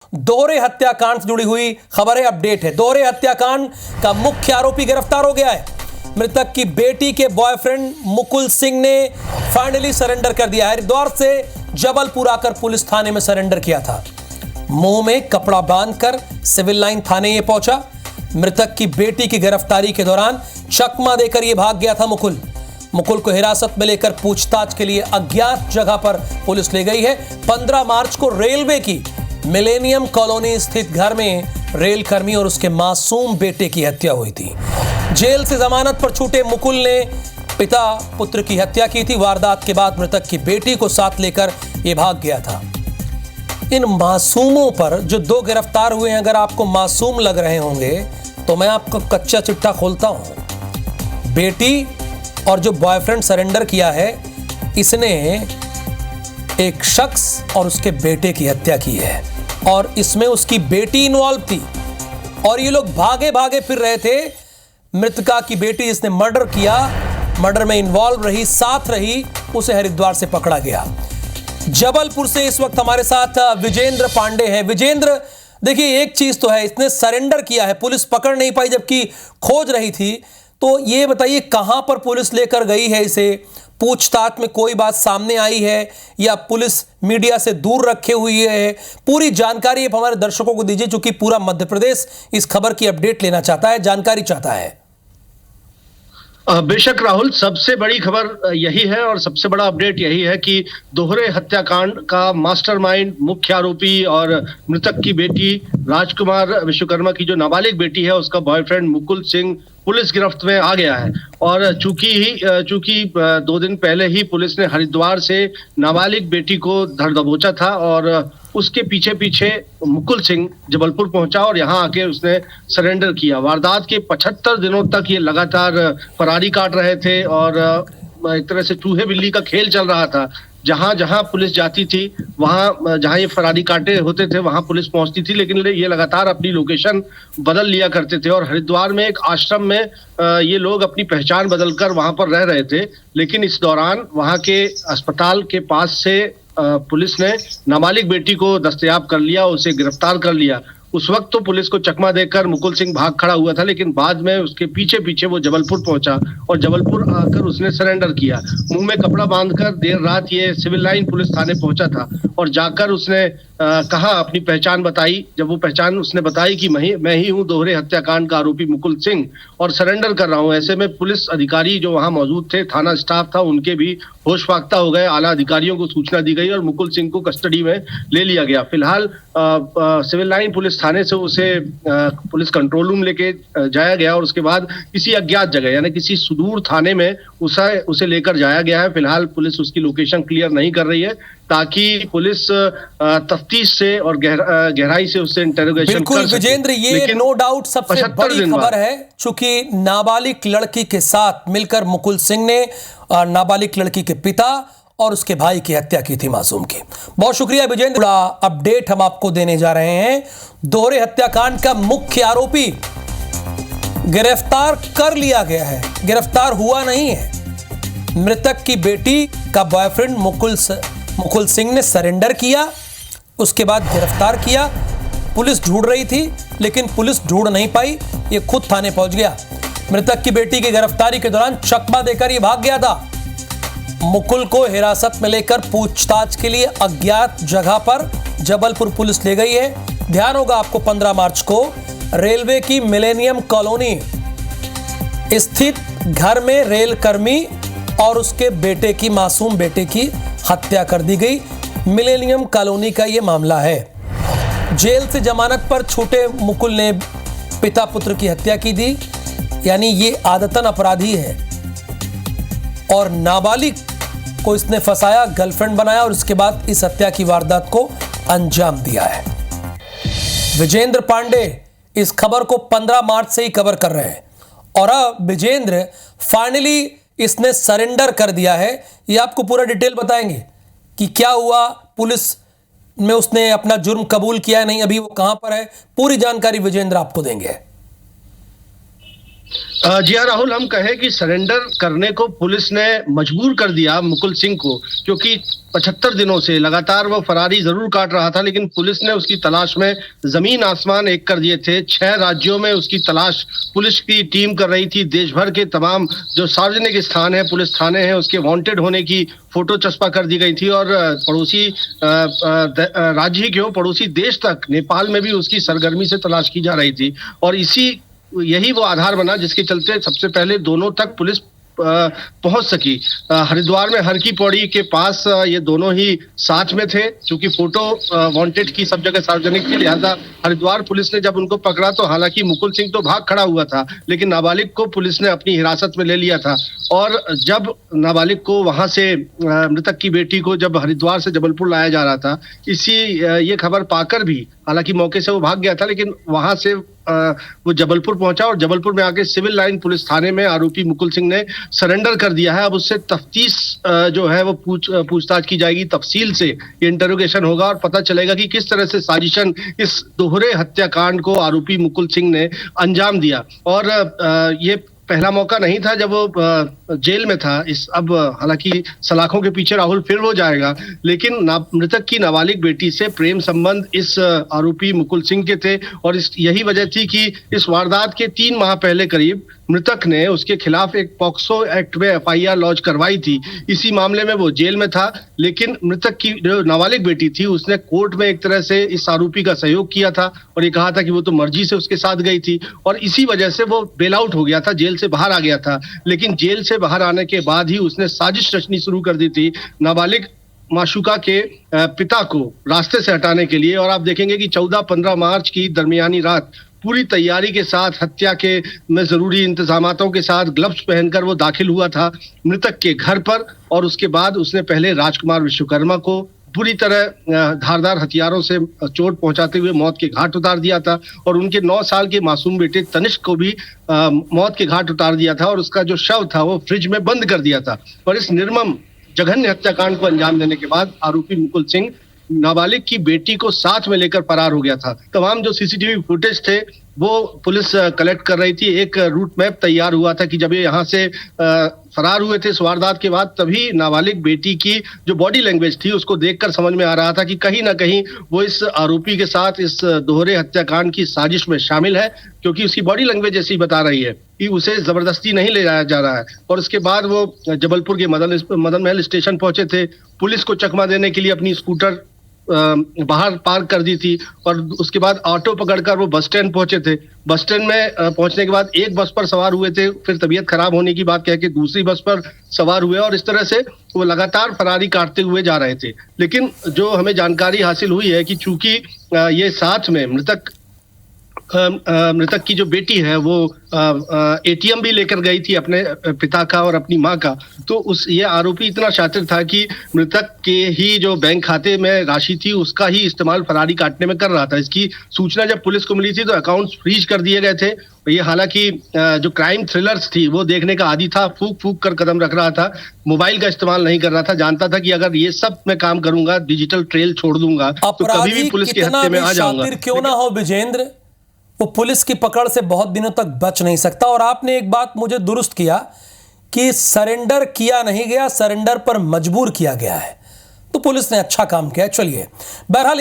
दोहरे हत्याकांड से जुड़ी हुई खबर है, अपडेट है। दोहरे हत्याकांड का मुख्य आरोपी गिरफ्तार हो गया है। मृतक की बेटी के बॉयफ्रेंड मुकुल सिंह ने फाइनली सरेंडर कर दिया है। हरिद्वार से जबलपुर आकर पुलिस थाने में सरेंडर किया था। मुंह में कपड़ा बांधकर सिविल लाइन थाने ये पहुंचा। मृतक की बेटी की गिरफ्तारी के दौरान चकमा देकर यह भाग गया था मुकुल को हिरासत में लेकर पूछताछ के लिए अज्ञात जगह पर पुलिस ले गई है। 15 मार्च को रेलवे की मिलेनियम कॉलोनी स्थित घर में रेल कर्मी और उसके मासूम बेटे की हत्या हुई थी। जेल से जमानत पर छूटे मुकुल ने पिता पुत्र की हत्या की थी। वारदात के बाद मृतक की बेटी को साथ लेकर यह भाग गया था। इन मासूमों पर जो 2 गिरफ्तार हुए हैं, अगर आपको मासूम लग रहे होंगे तो मैं आपको कच्चा चिट्ठा खोलता हूं। बेटी और जो बॉयफ्रेंड सरेंडर किया है, इसने एक शख्स और उसके बेटे की हत्या की है और इसमें उसकी बेटी इन्वॉल्व थी और ये लोग भागे भागे फिर रहे थे। मृतका की बेटी जिसने मर्डर किया, मर्डर में इन्वॉल्व रही, साथ रही, उसे हरिद्वार से पकड़ा गया। जबलपुर से इस वक्त हमारे साथ विजेंद्र पांडे हैं। विजेंद्र, देखिए एक चीज तो है, इसने सरेंडर किया है, पुलिस पकड़ नहीं पाई जबकि खोज रही थी। तो ये बताइए कहां पर पुलिस लेकर गई है इसे? पूछताछ में कोई बात सामने आई है या पुलिस मीडिया से दूर रखे हुई है? पूरी जानकारी आप हमारे दर्शकों को दीजिए, क्योंकि पूरा मध्य प्रदेश इस खबर की अपडेट लेना चाहता है, जानकारी चाहता है। बेशक राहुल, सबसे बड़ी खबर यही है और सबसे बड़ा अपडेट यही है कि दोहरे हत्याकांड का मास्टरमाइंड, मुख्य आरोपी और मृतक की बेटी राजकुमार विश्वकर्मा की जो नाबालिग बेटी है, उसका बॉयफ्रेंड मुकुल सिंह पुलिस गिरफ्त में आ गया है। और चूंकि 2 दिन पहले ही पुलिस ने हरिद्वार से नाबालिग बेटी को धर दबोचा था और उसके पीछे पीछे मुकुल सिंह जबलपुर पहुंचा और यहां आके उसने सरेंडर किया। वारदात के 75 दिनों तक ये लगातार फरारी काट रहे थे और एक तरह से चूहे बिल्ली का खेल चल रहा था। जहां जहां पुलिस जाती थी, वहां जहां ये फरारी काटे होते थे, वहां पुलिस पहुंचती थी, लेकिन ये लगातार अपनी लोकेशन बदल लिया करते थे। और हरिद्वार में एक आश्रम में ये लोग अपनी पहचान बदलकर वहां पर रह रहे थे। लेकिन इस दौरान वहां के अस्पताल के पास से पुलिस ने नाबालिग बेटी को दस्तयाब कर लिया, उसे गिरफ्तार कर लिया। उस वक्त तो पुलिस को चकमा देकर मुकुल सिंह भाग खड़ा हुआ था, लेकिन बाद में उसके पीछे पीछे वो जबलपुर पहुंचा और जबलपुर आकर उसने सरेंडर किया। मुंह में कपड़ा बांधकर देर रात ये सिविल लाइन पुलिस थाने पहुंचा था और जाकर उसने कहा, अपनी पहचान बताई। जब वो पहचान उसने बताई कि मैं ही हूं दोहरे हत्याकांड का आरोपी मुकुल सिंह और सरेंडर कर रहा हूं, ऐसे में पुलिस अधिकारी जो वहां मौजूद थे, थाना स्टाफ था, उनके भी होश फाख्ता हो गए। आला अधिकारियों को सूचना दी गई और मुकुल सिंह को कस्टडी में ले लिया गया। फिलहाल सिविल लाइन पुलिस थाने से उसे पुलिस कंट्रोल रूम लेके जाया गया और उसके बाद किसी अज्ञात जगह यानी किसी सुदूर थाने में उसे लेकर जाया गया है। फिलहाल पुलिस उसकी लोकेशन क्लियर नहीं कर रही है ताकि पुलिस तफ्तीश से और गहराई से उससे इंटरोगेशन कर सके। बिल्कुल विजेंद्र, ये नो डाउट सबसे बड़ी खबर है, चूंकि नाबालिग लड़की के साथ मिलकर मुकुल सिंह ने नाबालिग लड़की के पिता और उसके भाई की हत्या की थी, मासूम की। बहुत शुक्रिया विजेंद्र, बड़ा अपडेट हम आपको देने जा रहे हैं। दोहरे हत्याकांड का मुख्य आरोपी गिरफ्तार कर लिया गया है, गिरफ्तार हुआ नहीं है। मृतक की बेटी का बॉयफ्रेंड मुकुल सिंह ने सरेंडर किया, उसके बाद गिरफ्तार किया। पुलिस ढूंढ रही थी लेकिन पुलिस ढूंढ नहीं पाई, ये खुद थाने पहुंच गया। मृतक की बेटी की गिरफ्तारी के दौरान चकमा देकर ये भाग गया था। मुकुल को हिरासत में लेकर पूछताछ के लिए अज्ञात जगह पर जबलपुर पुलिस ले गई है। ध्यान होगा आपको, 15 मार्च को रेलवे की मिलेनियम कॉलोनी स्थित घर में रेल कर्मी और उसके बेटे की, मासूम बेटे की हत्या कर दी गई। मिलेनियम कॉलोनी का यह मामला है। जेल से जमानत पर छूटे मुकुल ने पिता पुत्र की हत्या की थी, यानी ये आदतन अपराधी है और नाबालिग को इसने फंसाया, गर्लफ्रेंड बनाया और उसके बाद इस हत्या की वारदात को अंजाम दिया है। विजेंद्र पांडे इस खबर को 15 मार्च से ही कवर कर रहे हैं और अब विजेंद्र फाइनली इसने सरेंडर कर दिया है। ये आपको पूरा डिटेल बताएंगे कि क्या हुआ, पुलिस में उसने अपना जुर्म कबूल किया है नहीं, अभी वो कहां पर है, पूरी जानकारी विजेंद्र आपको देंगे। जी हाँ राहुल, हम कहें कि सरेंडर करने को पुलिस ने मजबूर कर दिया मुकुल सिंह को, क्योंकि 75 दिनों से लगातार वो फरारी जरूर काट रहा था, लेकिन पुलिस ने उसकी तलाश में जमीन आसमान एक कर दिए थे। 6 राज्यों में उसकी तलाश पुलिस की टीम कर रही थी। देश भर के तमाम जो सार्वजनिक स्थान है, पुलिस थाने हैं, उसके वांटेड होने की फोटो चस्पा कर दी गई थी। और पड़ोसी राज्य ही क्यों, पड़ोसी देश तक नेपाल में भी उसकी सरगर्मी से तलाश की जा रही थी। और यही वो आधार बना जिसके चलते सबसे पहले दोनों तक पुलिस पहुंच सकी। हरिद्वार में हर की पौड़ी के पास ये दोनों ही साथ में थे। क्योंकि फोटो वांटेड की सब जगह सार्वजनिक थी, लिहाजा हरिद्वार पुलिस ने जब उनको पकड़ा तो हालांकि मुकुल सिंह तो भाग खड़ा हुआ था, लेकिन नाबालिग को पुलिस ने अपनी हिरासत में ले लिया था। और जब नाबालिग को वहां से मृतक की बेटी को जब हरिद्वार से जबलपुर लाया जा रहा था, ये खबर पाकर भी, हालांकि मौके से वो भाग गया था, लेकिन वहां से वो जबलपुर पहुंचा और जबलपुर में आके सिविल लाइन पुलिस थाने में आरोपी मुकुल सिंह ने सरेंडर कर दिया है। अब उससे तफ्तीश जो है वो पूछताछ की जाएगी, तफसील से ये इंटरोगेशन होगा और पता चलेगा कि किस तरह से साजिशन इस दोहरे हत्याकांड को आरोपी मुकुल सिंह ने अंजाम दिया। और ये पहला मौका नहीं था जब वो जेल में था। अब हालांकि सलाखों के पीछे राहुल फिर वो जाएगा, लेकिन मृतक की नाबालिग बेटी से प्रेम संबंध इस आरोपी मुकुल सिंह के थे। और यही वजह थी कि इस वारदात के 3 माह पहले करीब मृतक ने उसके खिलाफ एक पॉक्सो एक्ट में FIR लॉन्च करवाई थी। इसी मामले में वो जेल में था, लेकिन मृतक की जो नाबालिग बेटी थी उसने कोर्ट में एक तरह से इस आरोपी का सहयोग किया था और ये कहा था कि वो तो मर्जी से उसके साथ गई थी। और इसी वजह से वो बेल आउट हो गया था, जेल से बाहर आ गया था। लेकिन जेल से बाहर आने के बाद ही उसने साजिश रचनी शुरू कर दी थी नाबालिग माशूका के पिता को रास्ते से हटाने के लिए। और आप देखेंगे कि 14-15 मार्च की दरमियानी रात पूरी तैयारी के साथ, हत्या के में जरूरी इंतजामातों के साथ ग्लव्स पहनकर वो दाखिल हुआ था मृतक के घर पर। और उसके बाद उसने पहले राजकुमार विश्वकर्मा को पूरी तरह धारदार हथियारों से चोट पहुंचाते हुए मौत के घाट उतार दिया था। और उनके 9 साल के मासूम बेटे तनिष्क को भी मौत के घाट उतार दिया था और उसका जो शव था वो फ्रिज में बंद कर दिया था। और इस निर्मम जघन्य हत्याकांड को अंजाम देने के बाद आरोपी मुकुल सिंह नाबालिग की बेटी को साथ में लेकर फरार हो गया था। तमाम जो CCTV फुटेज थे वो पुलिस कलेक्ट कर रही थी। एक रूट मैप तैयार हुआ था कि जब ये यहाँ से फरार हुए थे इस वारदात के बाद, तभी नाबालिग बेटी की जो बॉडी लैंग्वेज थी उसको देखकर समझ में आ रहा था कि कहीं ना कहीं वो इस आरोपी के साथ इस दोहरे हत्याकांड की साजिश में शामिल है, क्योंकि उसकी बॉडी लैंग्वेज ऐसी बता रही है कि उसे जबरदस्ती नहीं ले जाया जा रहा है। और उसके बाद वो जबलपुर के मदन महल स्टेशन पहुंचे थे। पुलिस को चकमा देने के लिए अपनी स्कूटर बाहर पार्क कर दी थी और उसके बाद ऑटो पकड़कर वो बस स्टैंड पहुंचे थे। बस स्टैंड में पहुंचने के बाद एक बस पर सवार हुए थे, फिर तबीयत खराब होने की बात कह के दूसरी बस पर सवार हुए और इस तरह से वो लगातार फरारी काटते हुए जा रहे थे। लेकिन जो हमें जानकारी हासिल हुई है कि चूंकि ये साथ में मृतक की जो बेटी है वो ATM भी लेकर गई थी अपने पिता का और अपनी माँ का, तो ये आरोपी इतना शातिर था कि मृतक के ही जो बैंक खाते में राशि थी उसका ही इस्तेमाल फरारी काटने में कर रहा था। इसकी सूचना जब पुलिस को मिली थी तो अकाउंट्स फ्रीज कर दिए गए थे। ये हालांकि जो क्राइम थ्रिलर्स थी वो देखने का आदी था, फूक फूक कर कदम रख रहा था, मोबाइल का इस्तेमाल नहीं कर रहा था, जानता था कि अगर ये सब मैं काम करूंगा, डिजिटल ट्रेल छोड़ दूंगा तो कभी भी पुलिस के हत्थे में आ जाऊंगा। क्यों ना हो विजेंद्र, वो पुलिस की पकड़ से बहुत दिनों तक बच नहीं सकता। और आपने एक बात मुझे दुरुस्त किया कि सरेंडर किया नहीं गया, सरेंडर पर मजबूर किया गया है, तो पुलिस ने अच्छा काम किया। चलिए, बहरहाल